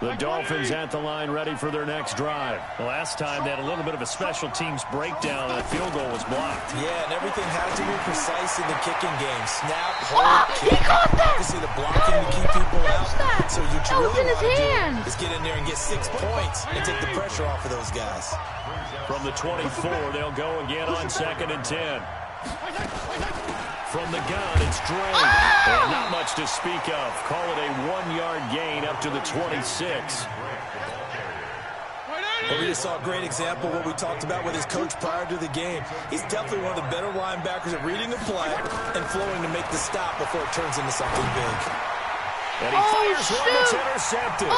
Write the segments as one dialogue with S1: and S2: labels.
S1: The Dolphins at the line ready for their next drive. The last time they had a little bit of a special teams breakdown and a field goal was blocked.
S2: Yeah, and everything had to be precise in the kicking game. Snap, hold, kick.
S3: He caught that!
S2: Obviously the blocking to keep people out.
S3: That.
S2: So what you
S3: That was
S2: really
S3: in his
S2: want to
S3: hand.
S2: do is get in there and get 6 points and take the pressure off of those guys.
S1: From the 24, they'll go again on 2nd and 10. From the gun, it's Dre. And not much to speak of. Call it a 1-yard gain up to the 26.
S2: But we just saw a great example of what we talked about with his coach prior to the game. He's definitely one of the better linebackers at reading a play and flowing to make the stop before it turns into something big.
S1: And he fires one that's intercepted.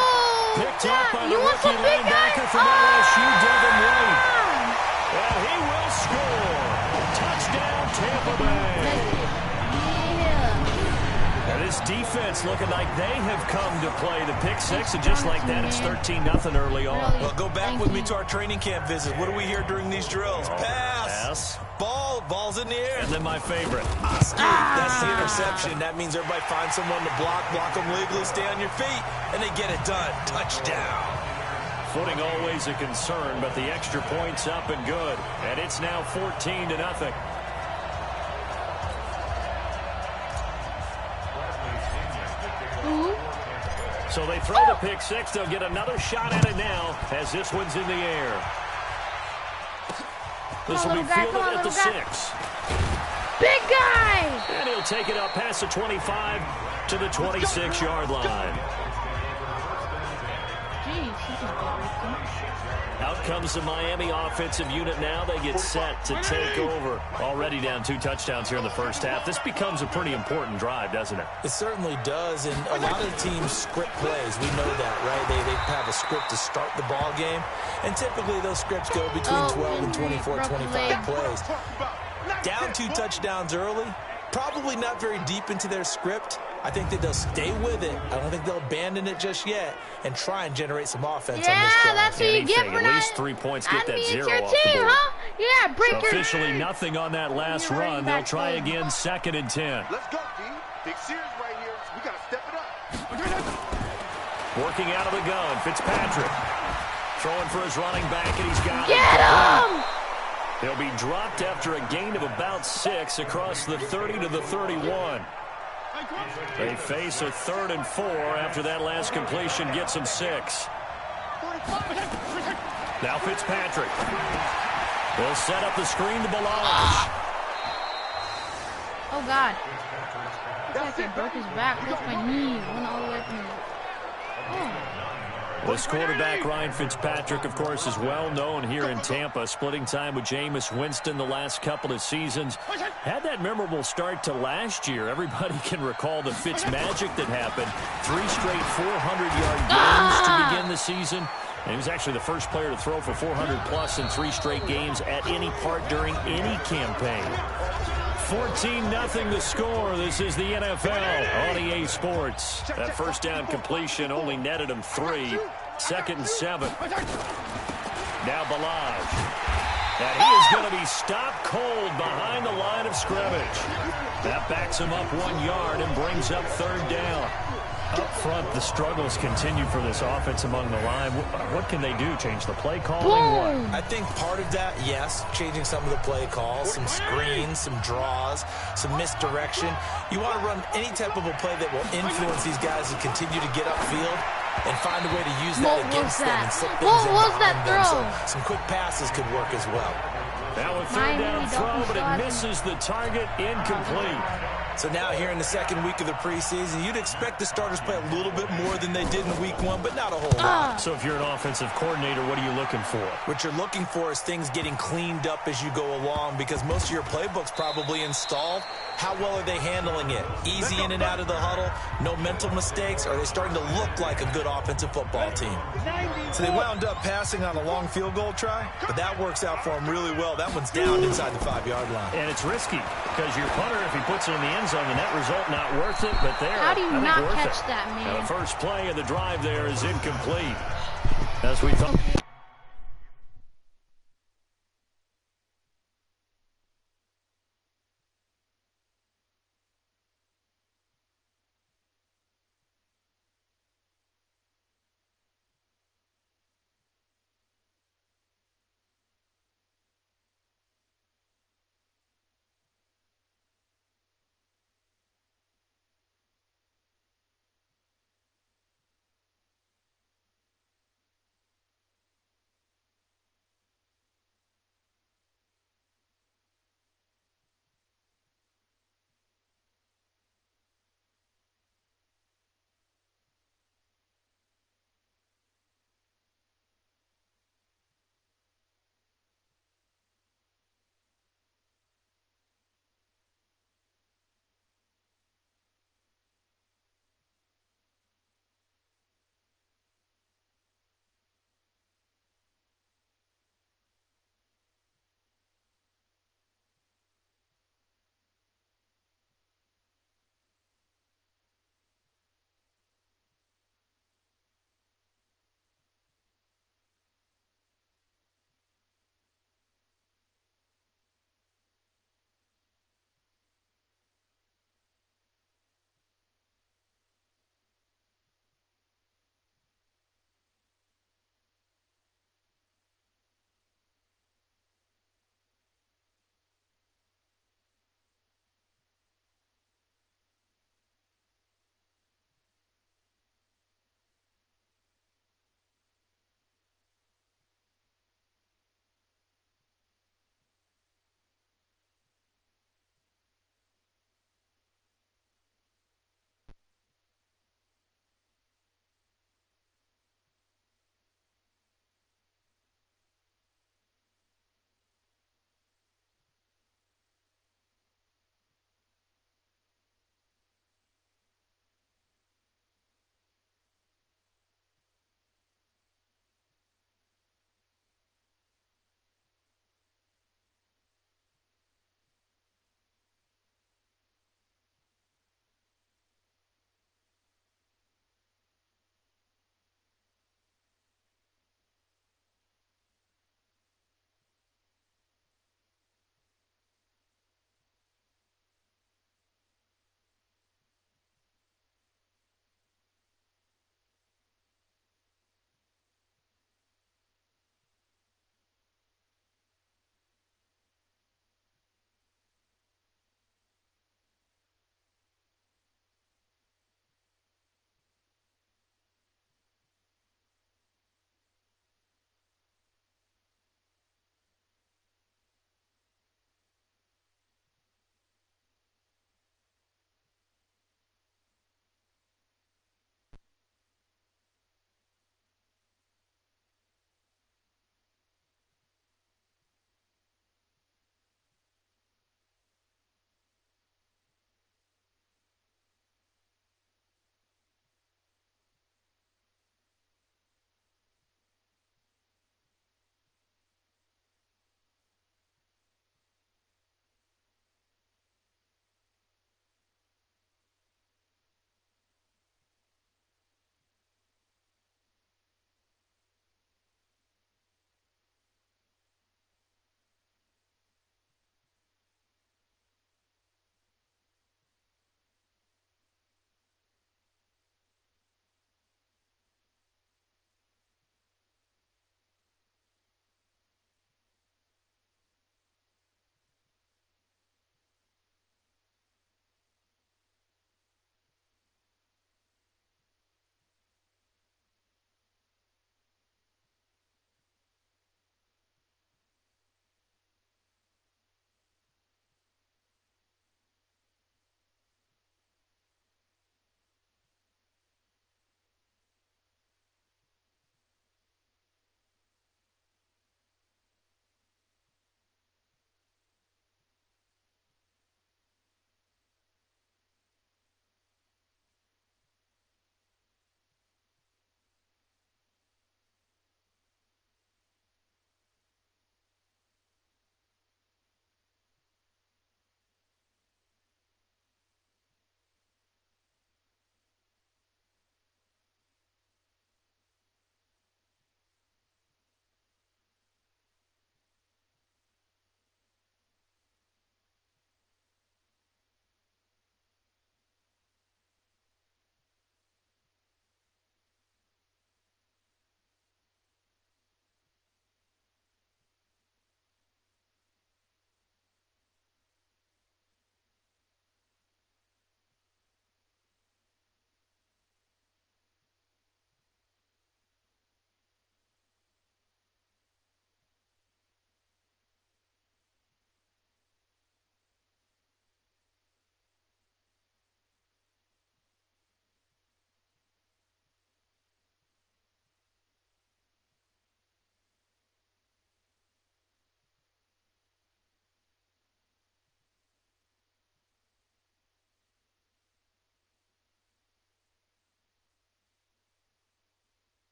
S1: Picked up by the rookie linebacker from LSU, Devin White. And he will score. Touchdown, Tampa Bay. And this defense looking like they have come to play the pick six, and just like that, it's 13-0 early on.
S2: Well, go back with me to our training camp visit. What do we hear during these drills? Pass. Ball's in the air.
S1: And then my favorite.
S2: That's the interception. That means everybody finds someone to block them legally, stay on your feet, and they get it done. Touchdown.
S1: Footing always a concern, but the extra point's up and good. And it's now 14-0. So they throw the pick six. They'll get another shot at it now as this one's in the air. This will be fielded at the 6.
S3: Big guy!
S1: And he'll take it up past the 25 to the 26-yard line. Out comes the Miami offensive unit now. They get set to take over. Already down 2 touchdowns here in the first half. This becomes a pretty important drive, doesn't it?
S2: It certainly does, and a lot of the teams script plays. We know that, right? They have a script to start the ball game, and typically those scripts go between 12 and 24, 25 plays. Down 2 touchdowns early, probably not very deep into their script. I think that they'll stay with it. I don't think they'll abandon it just yet and try and generate some offense on this drive.
S3: That's what you get for
S1: at least 3 points, get that 0 off the board.
S3: Huh? Yeah, break
S1: so officially nothing on that last run. They'll try again, 2nd and 10.
S4: Let's go, D. Big series right here. We got to step it up.
S1: Working out of the gun, Fitzpatrick. Throwing for his running back, and he's got it.
S3: Get him!
S1: He'll be dropped after a gain of about 6 across the 30 to the 31. They face a 3rd and 4 after that last completion gets them 6. Now Fitzpatrick. They'll set up the screen to Balazs.
S3: Oh, God. I broke his back. That's my knee. Went all the way from his...
S1: This quarterback, Ryan Fitzpatrick, of course, is well known here in Tampa, splitting time with Jameis Winston the last couple of seasons. Had that memorable start to last year. Everybody can recall the Fitzmagic that happened. 3 straight 400-yard games to begin the season. And he was actually the first player to throw for 400-plus in 3 straight games at any part during any campaign. 14-0 the score. This is the NFL on EA Sports. That first down completion only netted him 3. 2nd and 7. Now Balazs. And he is going to be stopped cold behind the line of scrimmage. That backs him up 1 yard and brings up 3rd down. Up front, the struggles continue for this offense among the line. What can they do? Change the play calling? What?
S2: I think part of that, yes, changing some of the play calls, some screens, some draws, some misdirection. You want to run any type of a play that will influence these guys to continue to get upfield and find a way to use that against them and slip things in behind them. So some quick passes could work as well.
S1: Now a 3rd down throw, but it misses the target, incomplete.
S2: So now here in the 2nd week of the preseason, you'd expect the starters play a little bit more than they did in week 1, but not a whole lot.
S1: So if you're an offensive coordinator, what are you looking for?
S2: What you're looking for is things getting cleaned up as you go along, because most of your playbook's probably installed. How well are they handling it? Easy in and out of the huddle, no mental mistakes? Are they starting to look like a good offensive football team? So they wound up passing on a long field goal try, but that works out for them really well. That one's down inside the 5-yard line.
S1: And it's risky because your punter, if he puts it in the end zone, the net result not worth it, but there,
S3: how do you not
S1: worth
S3: catch
S1: it.
S3: that, man?
S1: Now the first play of the drive there is incomplete. As we thought.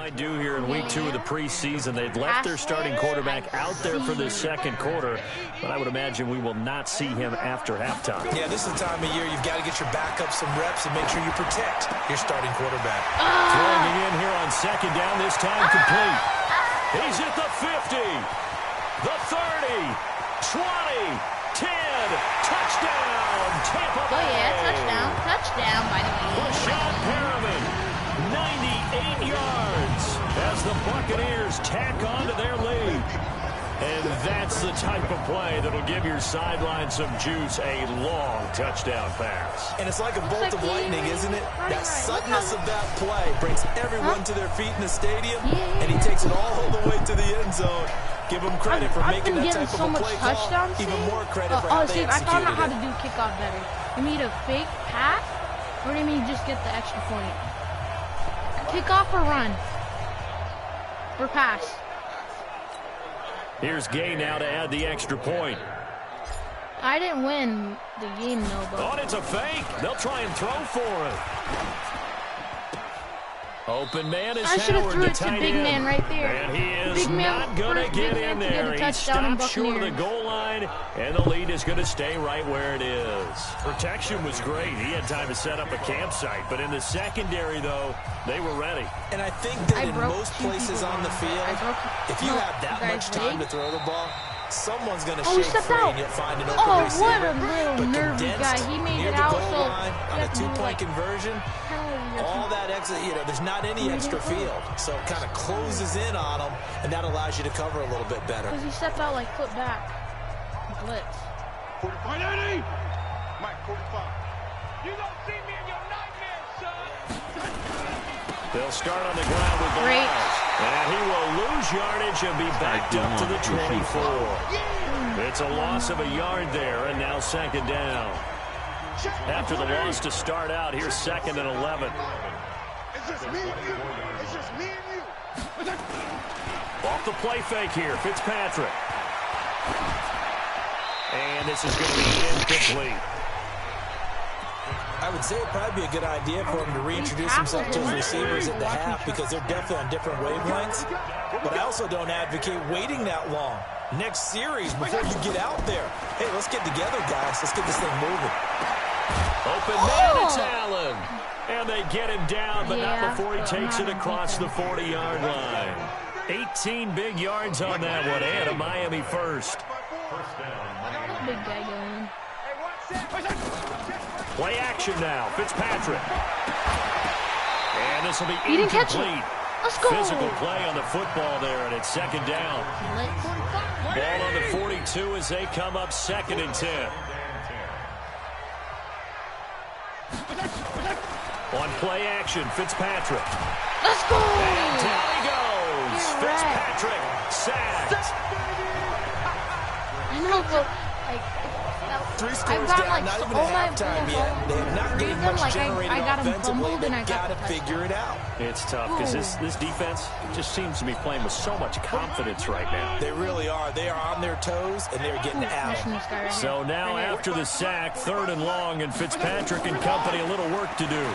S1: might do here in week 2 of the preseason. They'd left their starting quarterback out there for this second quarter, but I would imagine we will not see him after halftime.
S2: Yeah, this is the time of year you've got to get your backup some reps and make sure you protect your starting quarterback.
S1: Throwing it in here on second down, this time complete. He's at the 50, the 30, 20, 10, touchdown, Tampa Bay.
S3: Oh, yeah, touchdown. Touchdown, by the way.
S1: Rashad Perriman, 98 yards as the Buccaneers tack on to their lead. And that's the type of play that'll give your sideline some juice, a long touchdown pass.
S2: And it's like a bolt of lightning, isn't it? That suddenness of that play brings everyone to their feet in the stadium, and he takes it all the way to the end zone. Give him credit for making that type of a play call. Even more credit for how they executed it.
S3: I found out how to do kickoff better. You need a fake pass, or do you mean just get the extra point? Kickoff or run? Or pass?
S1: Here's Gay now to add the extra point.
S3: I didn't win the game, though. But
S1: oh, it's a fake. They'll try and throw for it. Open man is
S3: I should have
S1: Howard,
S3: threw
S1: the
S3: it to
S1: tight
S3: big
S1: end.
S3: man right there.
S1: And he is not going to get in there. He stopped short of the goal line, and the lead is going to stay right where it is. Protection was great. He had time to set up a campsite. But in the secondary, though, they were ready.
S2: And I think that in most places on the field, if you have that much time to throw the ball, someone's going to shake free and you'll find an open receiver.
S3: What a little nervy guy. He made it out so
S2: on a two-point conversion. All that extra, there's not any extra field. So it kind of closes in on them, and that allows you to cover a little bit better.
S3: Because he stepped out like foot back. Blitz.
S4: 45, 80. Mike, 45. You don't see me in your nightmares, son.
S1: They'll start on the ground with
S3: Great.
S1: And he will lose yardage and be backed up to the 24. It's a loss of a yard there, and now second down. After the loss to start out, here's second and 11.
S4: It's just me and you. It's just me and you.
S1: Off the play fake here, Fitzpatrick. And this is going to be incomplete.
S2: I would say it'd probably be a good idea for him to reintroduce himself to his receivers at the half because they're definitely on different wavelengths. But I also don't advocate waiting that long. Next series, before you get out there, hey, let's get together, guys. Let's get this thing moving.
S1: Open man, it's Allen. And they get him down, but not before he takes it across the 40-yard line. 18 big yards on that one, and a Miami first.
S3: Big guy going.
S1: Play action now, Fitzpatrick. And this will be
S3: He didn't catch
S1: incomplete.
S3: it. Let's go.
S1: Physical play on the football there, and it's second down. Ball on the 42 as they come up second and 10. On play action, Fitzpatrick.
S3: Let's go.
S1: And down he goes. Fitzpatrick sacked.
S3: I know, but like,
S2: Three
S3: I've
S2: scores
S3: got
S2: down,
S3: like
S2: not even
S3: all
S2: at
S3: my
S2: halftime yet. They have not gained much generated
S3: I got him
S2: offensively.
S3: fumbled and I
S2: They've
S3: got
S2: got to
S3: the
S2: figure it out.
S1: It's tough because this defense just seems to be playing with so much confidence right now.
S2: They really are. They are on their toes, and they're getting out.
S1: So now after the sack, third and long, and Fitzpatrick and company a little work to do.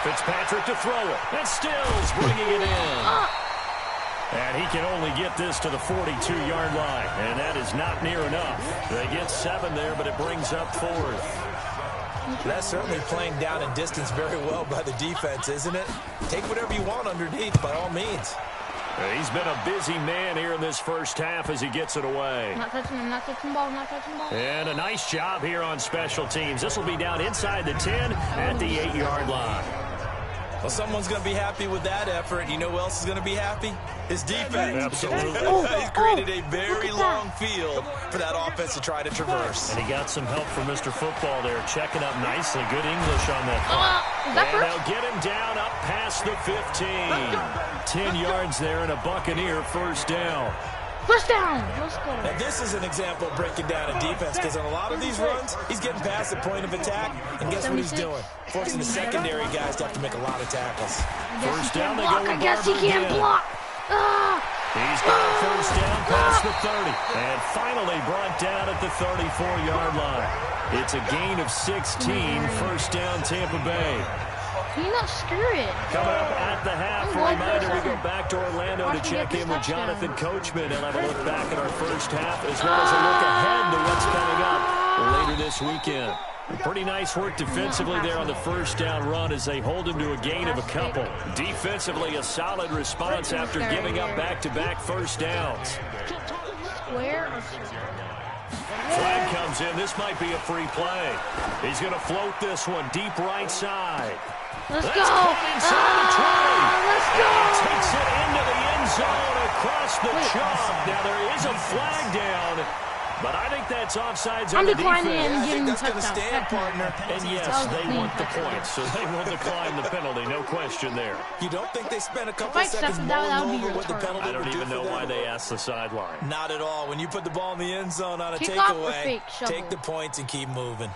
S1: Fitzpatrick to throw it. And Stills bringing it in. And he can only get this to the 42-yard line. And that is not near enough. They get 7 there, but it brings up 4th.
S2: That's certainly playing down in distance very well by the defense, isn't it? Take whatever you want underneath, by all means.
S1: He's been a busy man here in this first half as he gets it away.
S3: Not touching him, not touching the ball, not touching the ball.
S1: And a nice job here on special teams. This will be down inside the 10 at the 8-yard line.
S2: Well, someone's going to be happy with that effort. You know who else is going to be happy? His defense.
S1: Absolutely.
S2: He's created a very long field for that offense to try to traverse.
S1: And he got some help from Mr. Football there, checking up nicely. Good English on that
S3: Is that
S1: and
S3: first?
S1: they'll get him down up past the 15. 10 yards there and a Buccaneer first down.
S3: First down. Let's go.
S2: Now, this is an example of breaking down a defense because on a lot of these runs, he's getting past the point of attack, and guess what he's doing? Forcing the secondary guys to have to make a lot of tackles.
S1: First down, they go with
S3: I guess he
S1: Barber
S3: can't
S1: again.
S3: block.
S1: He's got a first down past the 30, and finally brought down at the 34-yard line. It's a gain of 16, first down Tampa Bay.
S3: Can you not screw it?
S1: Coming up at the half, a reminder we go back to Orlando to check in with Jonathan Coachman and have a look back at our first half as well as a look ahead to what's coming up later this weekend. Pretty nice work defensively there on the first down run as they hold him to a gain of a couple. Defensively, a solid response after giving up back-to-back first downs.
S3: Square or circle?
S1: Flag comes in. This might be a free play. He's going to float this one deep right side.
S3: Let's
S1: That's
S3: go.
S1: inside the 20.
S3: Let's go.
S1: Takes it into the end zone across the chalk. Now there is a flag down, but I think that's offsides on the defense.
S3: And giving
S2: that's going to
S3: touchdown.
S2: stand, partner.
S1: And yes, they want the points, so they will decline the penalty. No question there.
S2: You don't think they spent a couple
S3: If I
S2: seconds
S3: accepted that,
S2: mulling
S3: that would be
S2: over what the
S3: retarded.
S2: penalty
S1: I don't
S2: would do
S1: even
S2: for
S1: know
S2: them?
S1: why they asked the sideline.
S2: Not at all. When you put the ball in the end zone on a
S3: Kickoff or
S2: takeaway,
S3: fake shovel?
S2: take the points and keep moving.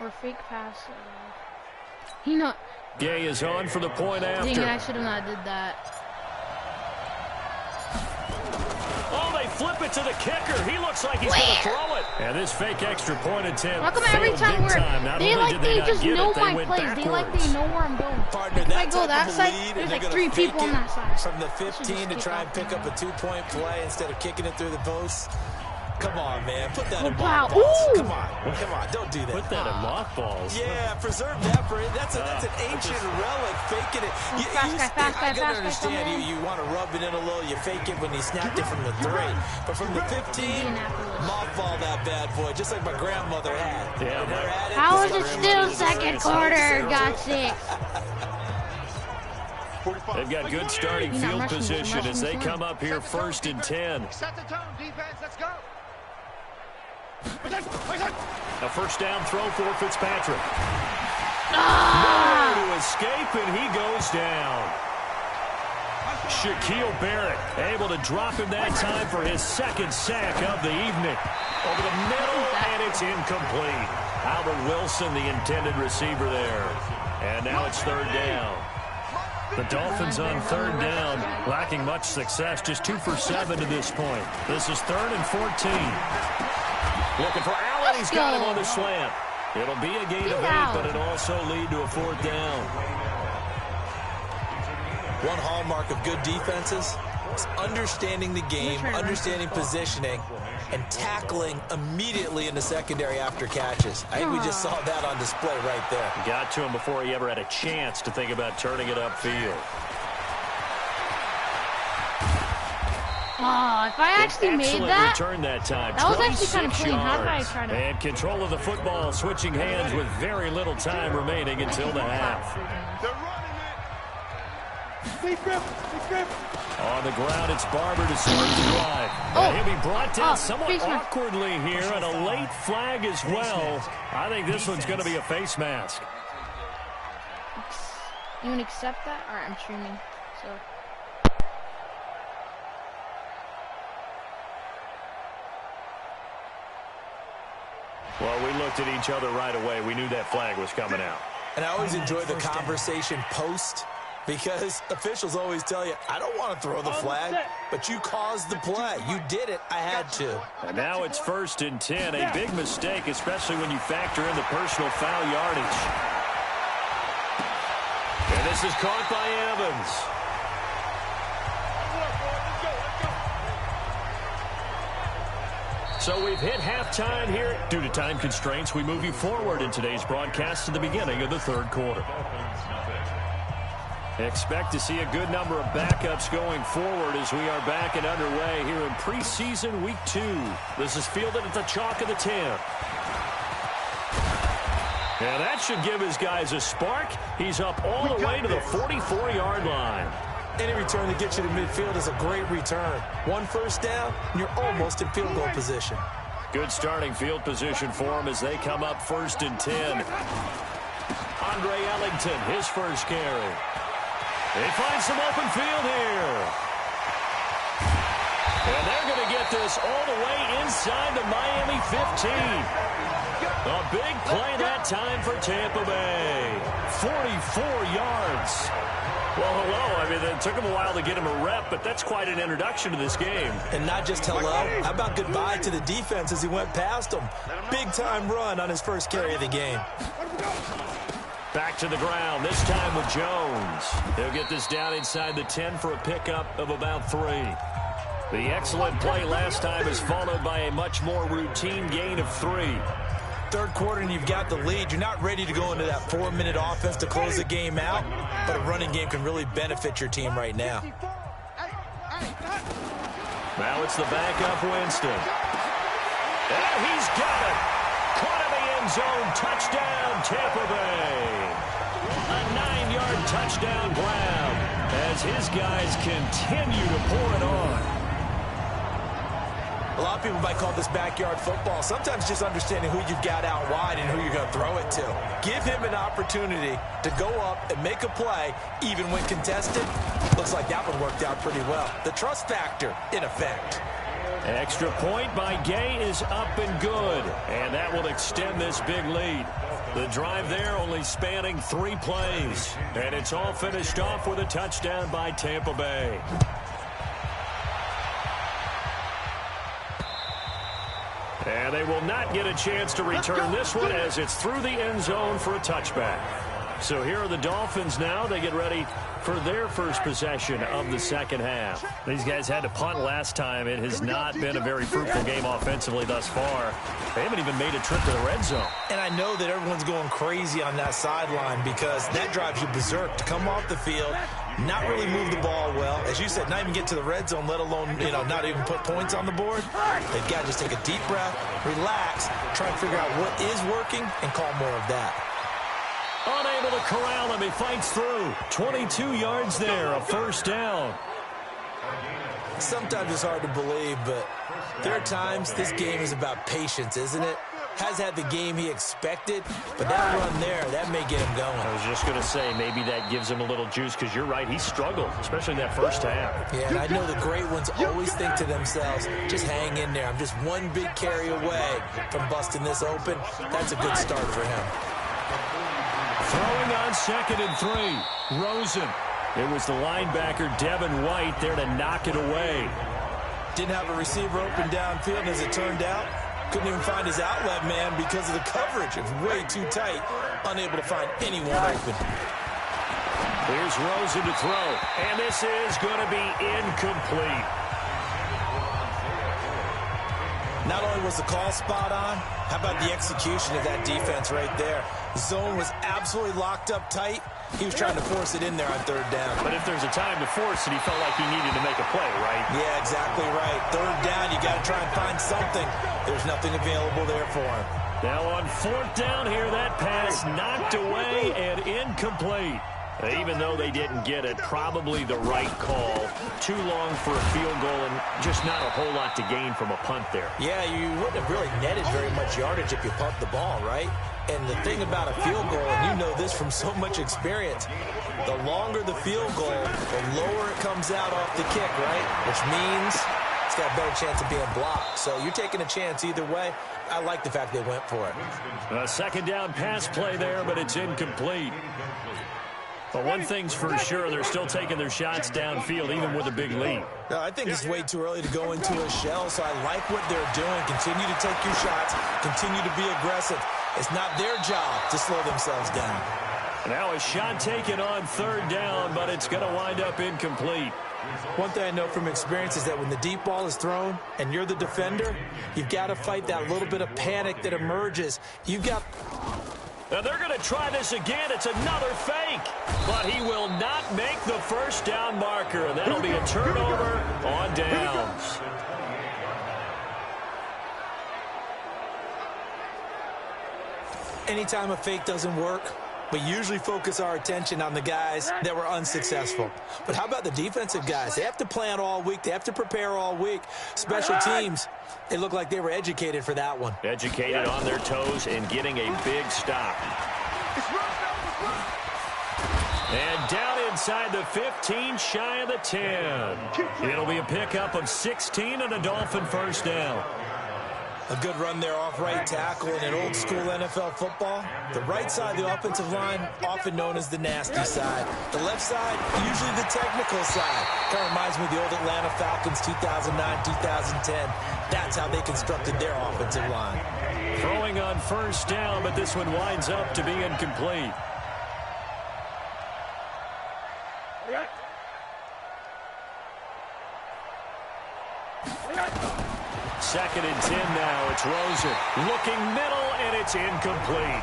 S3: Or fake pass. You know,
S1: Gay is on for the point
S3: dang it, I
S1: after.
S3: should have not did that.
S1: Oh, they flip it to the kicker. He looks like he's going to throw it. And this fake extra point attempt
S3: How come every
S1: failed
S3: time
S1: big time. Not
S3: they
S1: only
S3: like
S1: did
S3: they
S1: not
S3: just
S1: get
S3: know
S1: it, they
S3: my
S1: went
S3: plays. They like
S1: backwards.
S3: they know where I'm going.
S2: Partner,
S3: If I
S2: that
S3: go
S2: type
S3: that
S2: of
S3: side,
S2: lead,
S3: there's
S2: and
S3: like
S2: they're
S3: 3
S2: gonna fake
S3: people on
S2: it
S3: that side.
S2: from the
S3: I should
S2: 15
S3: just
S2: to
S3: kick
S2: try
S3: off
S2: and pick
S3: the
S2: up a 2-point play instead of kicking it through the post. Come on, man. Put that in
S3: wow.
S2: mockballs.
S3: Ooh.
S2: Come on. Don't do that.
S1: Put that in mockballs.
S2: Yeah, preserve that for it. That's an ancient relic. Faking it. I can understand you want to rub it in a little. You fake it when he snapped it from the 3. But from the 15, mothball that bad boy, just like my grandmother had.
S1: Yeah,
S3: How is it still second quarter? Got 6.
S1: They've got good starting
S3: You're not
S1: field
S3: rushing,
S1: position
S3: rushing
S1: as they
S3: this
S1: come
S3: one.
S1: up here first and 10.
S4: Set the tone, defense. Let's go.
S1: A first down throw for Fitzpatrick. Nowhere to escape, and he goes down. Shaquille Barrett able to drop him that time for his second sack of the evening. Over the middle, and it's incomplete. Albert Wilson, the intended receiver there. And now it's third down. The Dolphins on third down, lacking much success, just 2 for 7 to this point. This is 3rd and 14. Looking for Allen, he's got him on the slant. It'll be a gain of 8, but it'll also lead to a 4th down.
S2: One hallmark of good defenses is understanding the game, understanding positioning, and tackling immediately in the secondary after catches. I think we just saw that on display right there.
S1: Got to him before he ever had a chance to think about turning it upfield.
S3: Oh, if I actually made that,
S1: return that time.
S3: that was actually kind of clean. How did I
S1: yards.
S3: try to...
S1: And control of the football, switching hands with very little time remaining until the half.
S4: They're running it. Big grip.
S1: On the ground, it's Barber to start the drive. And he'll be brought down somewhat
S3: face mask.
S1: awkwardly here, and a late flag as well. I think this one's going to be a face mask.
S3: You want to accept that? All right, I'm streaming. So.
S1: Well, we looked at each other right away. We knew that flag was coming out.
S2: And I always enjoy the conversation post, because officials always tell you, I don't want to throw the flag, but you caused the play. You did it. I had to.
S1: And now it's 1st and 10. A big mistake, especially when you factor in the personal foul yardage. And this is caught by Evans. So we've hit halftime here. Due to time constraints, we move you forward in today's broadcast to the beginning of the 3rd quarter. Expect to see a good number of backups going forward as we are back and underway here in preseason week 2. This is fielded at the chalk of the 10. And that should give his guys a spark. He's up all the way to the 44-yard line.
S2: Any return that gets you to midfield is a great return. 1 first down, and you're almost in field goal position.
S1: Good starting field position for him as they come up 1st and 10. Andre Ellington, his first carry. They find some open field here. And they're going to get this all the way inside the Miami 15. A big play that time for Tampa Bay. 44 yards. Well, hello. I mean, it took him a while to get him a rep, but that's quite an introduction to this game.
S2: And not just hello. How about goodbye to the defense as he went past him? Big-time run on his first carry of the game.
S1: Back to the ground, this time with Jones. He'll get this down inside the 10 for a pickup of about 3. The excellent play last time is followed by a much more routine gain of 3.
S2: Third quarter and you've got the lead. You're not ready to go into that 4-minute offense to close the game out, but a running game can really benefit your team right now.
S1: Now it's the backup Winston. And he's got it. Caught in the end zone. Touchdown, Tampa Bay. A 9-yard touchdown grab as his guys continue to pour it on.
S2: A lot of people might call this backyard football. Sometimes just understanding who you've got out wide and who you're going to throw it to. Give him an opportunity to go up and make a play, even when contested. Looks like that one worked out pretty well. The trust factor in effect.
S1: Extra point by Gay is up and good, and that will extend this big lead. The drive there only spanning 3 plays, and it's all finished off with a touchdown by Tampa Bay. And they will not get a chance to return this one as it's through the end zone for a touchback. So here are the Dolphins now. They get ready for their first possession of the second half. These guys had to punt last time. It has not been a very fruitful game offensively thus far. They haven't even made a trip to the red zone. And I know that everyone's going crazy on that sideline because that drives you berserk to come off the field, not really move the ball well. As you said, not even get to the red zone, let alone, not even put points on the board. They've got to just take a deep breath, relax, try and figure out what is working, and call more of that. Unable to corral him. He fights through. 22 yards there, a first down.
S2: Sometimes it's hard to believe, but there are times this game is about patience, isn't it? Has had the game he expected, but that run there, that may get him going.
S1: I was just going to say, maybe that gives him a little juice because you're right, he struggled, especially in that first half.
S2: Yeah, and I know the great ones always think to themselves, just hang in there. I'm just one big carry away from busting this open. That's a good start for him.
S1: Throwing on 2nd and 3. Rosen. It was the linebacker, Devin White, there to knock it away.
S2: Didn't have a receiver open downfield, and as it turned out, couldn't even find his outlet man because of the coverage. It was way too tight, unable to find anyone open.
S1: Here's Rosen to throw, and this is going to be incomplete.
S2: Not only was the call spot on, how about the execution of that defense right there? The zone was absolutely locked up tight. He was trying to force it in there on 3rd down.
S1: But if there's a time to force it, he felt like he needed to make a play, right?
S2: Yeah, exactly right. 3rd down, you got to try and find something. There's nothing available there for him.
S1: Now on 4th down here, that pass knocked away and incomplete. Even though they didn't get it, probably the right call. Too long for a field goal and just not a whole lot to gain from a punt there.
S2: Yeah, you wouldn't have really netted very much yardage if you pumped the ball, right? And the thing about a field goal, and you know this from so much experience, the longer the field goal, the lower it comes out off the kick, right? Which means it's got a better chance of being blocked. So you're taking a chance either way. I like the fact they went for it.
S1: A 2nd down pass play there, but it's incomplete. But one thing's for sure, they're still taking their shots downfield, even with a big lead.
S2: No, I think it's way too early to go into a shell, so I like what they're doing. Continue to take your shots. Continue to be aggressive. It's not their job to slow themselves down.
S1: Now a shot taken on 3rd down, but it's going to wind up incomplete.
S2: One thing I know from experience is that when the deep ball is thrown and you're the defender, you've got to fight that little bit of panic that emerges. You've got...
S1: Now they're going to try this again. It's another fake. But he will not make the first down marker. And that'll be a turnover on downs.
S2: Anytime a fake doesn't work, we usually focus our attention on the guys that were unsuccessful. But how about the defensive guys? They have to plan all week. They have to prepare all week. Special teams, they look like they were educated for that one.
S1: Educated on their toes and getting a big stop. And down inside the 15, shy of the 10. It'll be a pickup of 16 and a Dolphin first down.
S2: A good run there off right tackle in an old-school NFL football. The right side of the offensive line, often known as the nasty side. The left side, usually the technical side. Kind of reminds me of the old Atlanta Falcons 2009, 2010. That's how they constructed their offensive line.
S1: Throwing on first down, but this one winds up to be incomplete. 2nd and 10 now. It's Rosen looking middle, and it's incomplete.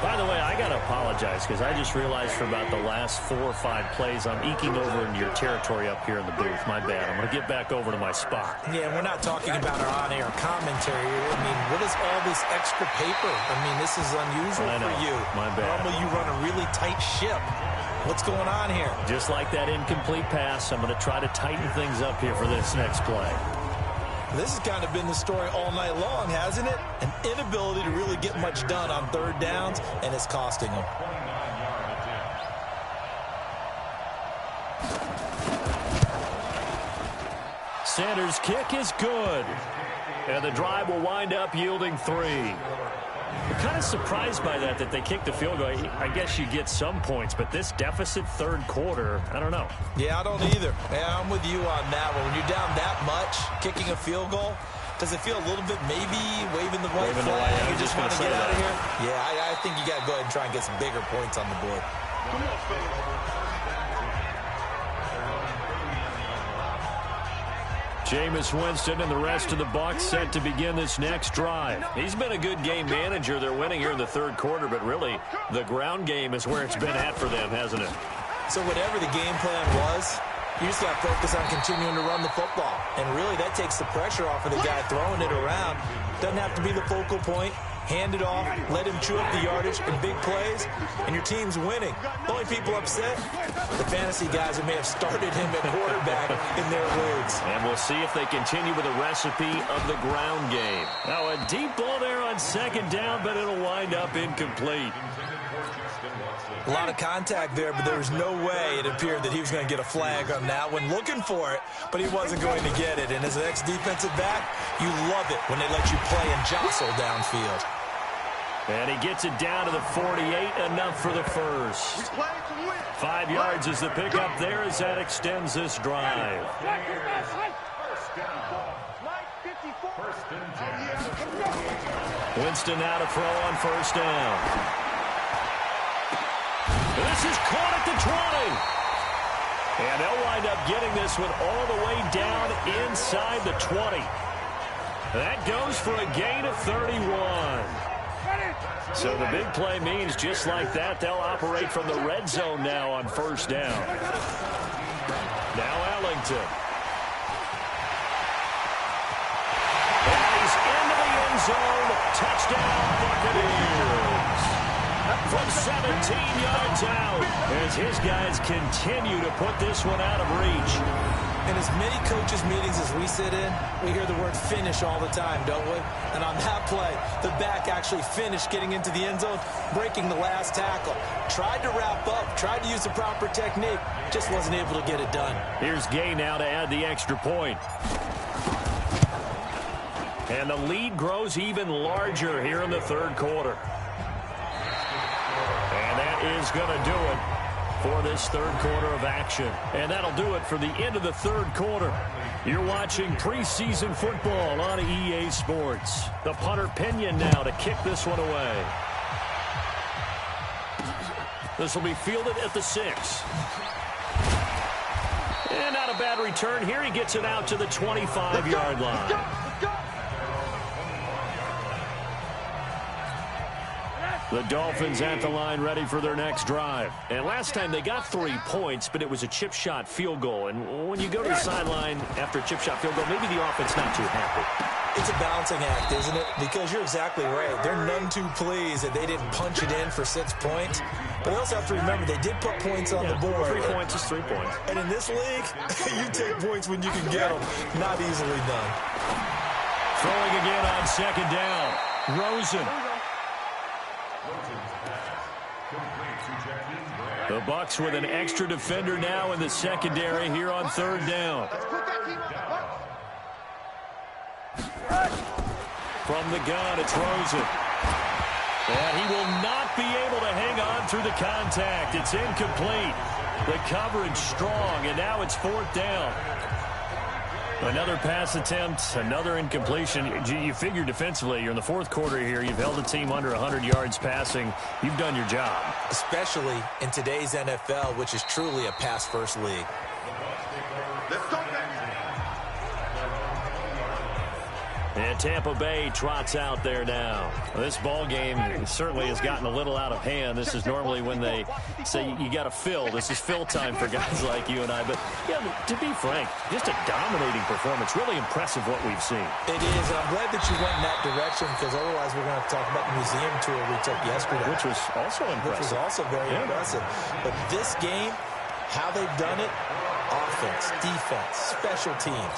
S1: By the way, I got to apologize because I just realized for about the last 4 or 5 plays, I'm eking over into your territory up here in the booth. My bad. I'm going to get back over to my spot.
S2: Yeah, we're not talking about our on-air commentary. I mean, what is all this extra paper? I mean, this is unusual for you.
S1: My bad.
S2: Normally you run a really tight ship. What's going on here?
S1: Just like that incomplete pass, I'm going to try to tighten things up here for this next play.
S2: This has kind of been the story all night long, hasn't it? An inability to really get much done on 3rd downs, and it's costing them.
S1: Sanders' kick is good. And the drive will wind up yielding 3. I'm kind of surprised by that they kicked the field goal. I guess you get some points, but this deficit 3rd quarter, I don't know.
S2: Yeah, I don't either. Yeah, I'm with you on that one. When you're down that much, kicking a field goal, does it feel a little bit maybe waving the white flag?
S1: Yeah,
S2: you just want to get out of here?
S1: Yeah,
S2: I think you got to go ahead and try and get some bigger points on the board.
S4: Come on, fellas.
S1: Jameis Winston and the rest of the Bucs set to begin this next drive. He's been a good game manager. They're winning here in the 3rd quarter, but really the ground game is where it's been at for them, hasn't it?
S2: So whatever the game plan was, you just got to focus on continuing to run the football. And really that takes the pressure off of the guy throwing it around. Doesn't have to be the focal point. Hand it off, let him chew up the yardage in big plays, and your team's winning. The only people upset, the fantasy guys that may have started him at quarterback in their leagues.
S1: And we'll see if they continue with the recipe of the ground game. Now a deep ball there on 2nd down, but it'll wind up incomplete.
S2: A lot of contact there, but there was no way it appeared that he was going to get a flag on that one. Looking for it, but he wasn't going to get it. And as an ex-defensive back, you love it when they let you play and jostle downfield.
S1: And he gets it down to the 48, enough for the first. 5 yards is the pickup there as that extends this drive. Winston now to throw on 1st down. This is caught at the 20. And they'll wind up getting this one all the way down inside the 20. That goes for a gain of 31. So the big play means just like that, they'll operate from the red zone now on 1st down. Now Ellington. And he's into the end zone. Touchdown, Buccaneers. From 17 yards out as his guys continue to put this one out of reach.
S2: In as many coaches' meetings as we sit in, we hear the word finish all the time, don't we? And on that play, the back actually finished getting into the end zone, breaking the last tackle. Tried to wrap up, tried to use the proper technique, just wasn't able to get it done.
S1: Here's Gay now to add the extra point. And the lead grows even larger here in the 3rd quarter. And that is going to do it for this 3rd quarter of action. And that'll do it for the end of the 3rd quarter. You're watching preseason football on EA Sports. The punter Pinion now to kick this one away. This will be fielded at the 6. And not a bad return here. He gets it out to the 25-yard line. The Dolphins at the line ready for their next drive. And last time they got 3 points, but it was a chip shot field goal. And when you go to the sideline after a chip shot field goal, maybe the offense not too happy.
S2: It's a balancing act, isn't it? Because you're exactly right. They're none too pleased that they didn't punch it in for 6 points. But they also have to remember they did put points on the board.
S1: 3 points is 3 points.
S2: And in this league, you take points when you can get them. Not easily done.
S1: Throwing again on 2nd down. Rosen. The Bucs with an extra defender now in the secondary here on 3rd down. From the gun, it's Rosen. And he will not be able to hang on through the contact. It's incomplete. The coverage strong, and now it's 4th down. Another pass attempt, another incompletion. You figure defensively, you're in the 4th quarter here. You've held the team under 100 yards passing. You've done your job.
S2: Especially in today's NFL, which is truly a pass-first league.
S4: Let's go,
S1: And Tampa Bay trots out there now. This ball game certainly has gotten a little out of hand. This is normally when they say you got to fill. This is fill time for guys like you and I. But, yeah, to be frank, just a dominating performance. Really impressive what we've seen.
S2: It is, and I'm glad that you went in that direction, because otherwise we're going to talk about the museum tour we took yesterday.
S1: Which was also impressive.
S2: Which was also very impressive. But this game, how they've done it, offense, defense, special teams,